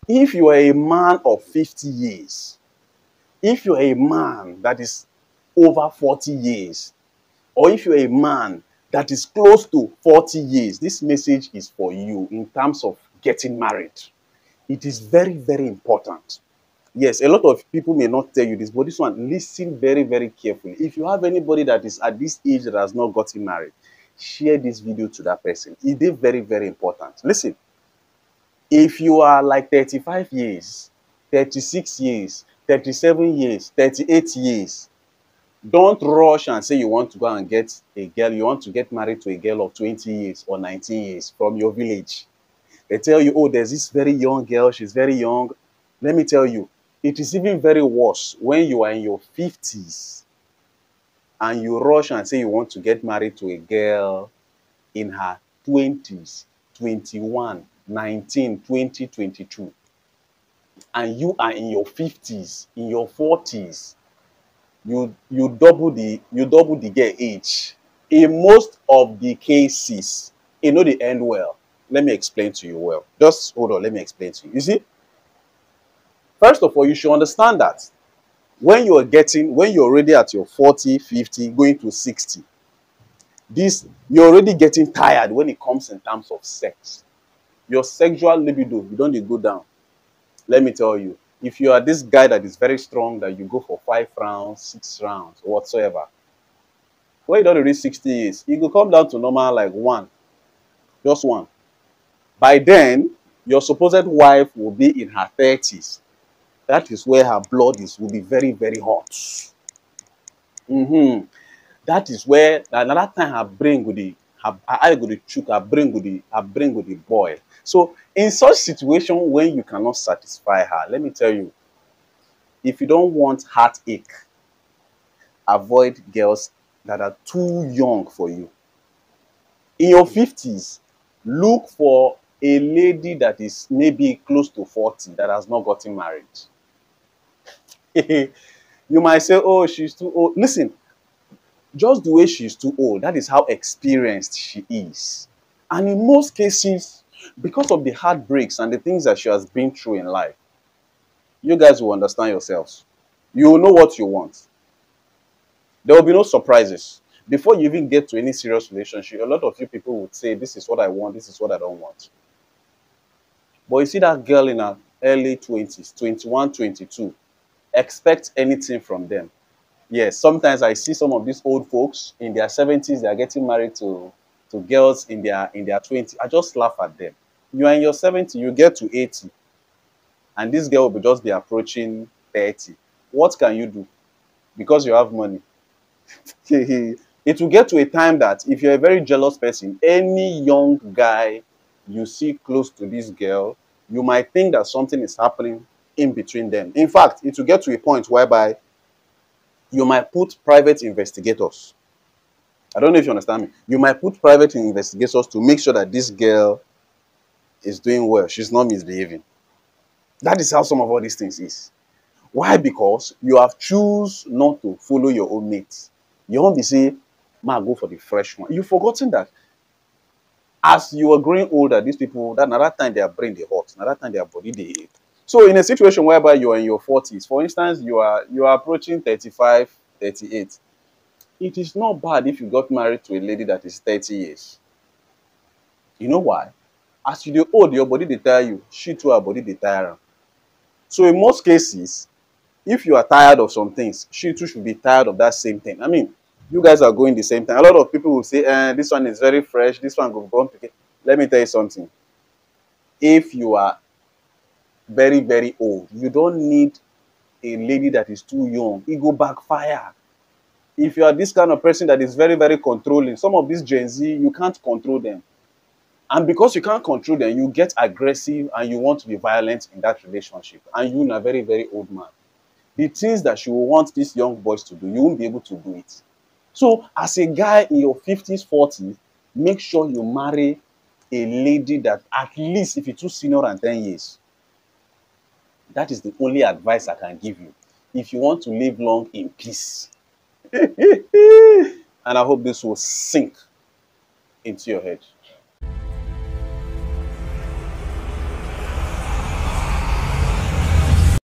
If you are a man of 50 years, if you are a man that is over 40 years, or if you're a man that is close to 40 years, this message is for you in terms of getting married. It is very, very important. Yes, a lot of people may not tell you this, but this one, listen very, very carefully. If you have anybody that is at this age that has not gotten married, share this video to that person. It is very, very important. Listen, if you are like 35 years, 36 years, 37 years, 38 years, don't rush and say you want to go and get a girl, you want to get married to a girl of 20 years or 19 years from your village. They tell you, oh, there's this very young girl, she's very young. Let me tell you, it is even very worse when you are in your 50s and you rush and say you want to get married to a girl in her 20s, 21, 19, 20, 22. And you are in your 50s, in your 40s, you double the girl age. In most of the cases, you know they end well. Let me explain to you well. Just hold on, let me explain to you. You see, first of all, you should understand that when you're already at your 40, 50, going to 60, you're already getting tired when it comes in terms of sex. Your sexual libido, you don't go down. Let me tell you, if you are this guy that is very strong, that you go for 5 rounds, 6 rounds, whatsoever, when you don't reach 60 years, you will come down to normal like one, just one. By then, your supposed wife will be in her 30s. That is where her blood will be very, very hot. That is where another time her brain will be, her eye will be chook, her brain will be boil. So in such situation, when you cannot satisfy her, let me tell you, if you don't want heartache, avoid girls that are too young for you. In your 50s, look for a lady that is maybe close to 40 that has not gotten married. You might say, oh, she's too old. Listen, just the way she's too old, that is how experienced she is. And in most cases, because of the heartbreaks and the things that she has been through in life, you guys will understand yourselves. You will know what you want. There will be no surprises. Before you even get to any serious relationship, a lot of you people would say, this is what I want, this is what I don't want. But you see that girl in her early 20s, 21, 22, expect anything from them. Yes, sometimes I see some of these old folks in their 70s, they are getting married to girls in their 20s. I just laugh at them. You are in your 70s, you get to 80, and this girl will just be approaching 30. What can you do? Because you have money. It will get to a time that if you're a very jealous person, any young guy you see close to this girl, you might think that something is happening in between them. In fact, it will get to a point whereby you might put private investigators. I don't know if you understand me. You might put private investigators to make sure that this girl is doing well. She's not misbehaving. That is how some of all these things is. Why? Because you have choose not to follow your own mates. You won't be saying, man, go for the fresh one. You've forgotten that as you are growing older, these people, that another time their brain they hot, another time their body they ache. So in a situation whereby you are in your 40s, for instance, you are approaching 35, 38. It is not bad if you got married to a lady that is 30 years. You know why? As you get old, your body they tire you. She too, her body they tire her. So in most cases, if you are tired of some things, she too should be tired of that same thing. I mean, you guys are going the same time. A lot of people will say, this one is very fresh, this one will go on. Let me tell you something. If you are very, very old, you don't need a lady that is too young. It go backfire. If you are this kind of person that is very, very controlling, some of these Gen Z, you can't control them. And because you can't control them, you get aggressive and you want to be violent in that relationship. And you're a very, very old man. The things that you want these young boys to do, you won't be able to do it. So as a guy in your 50s, 40s, make sure you marry a lady that at least, if you're too senior than 10 years, that is the only advice I can give you. If you want to live long in peace. And I hope this will sink into your head.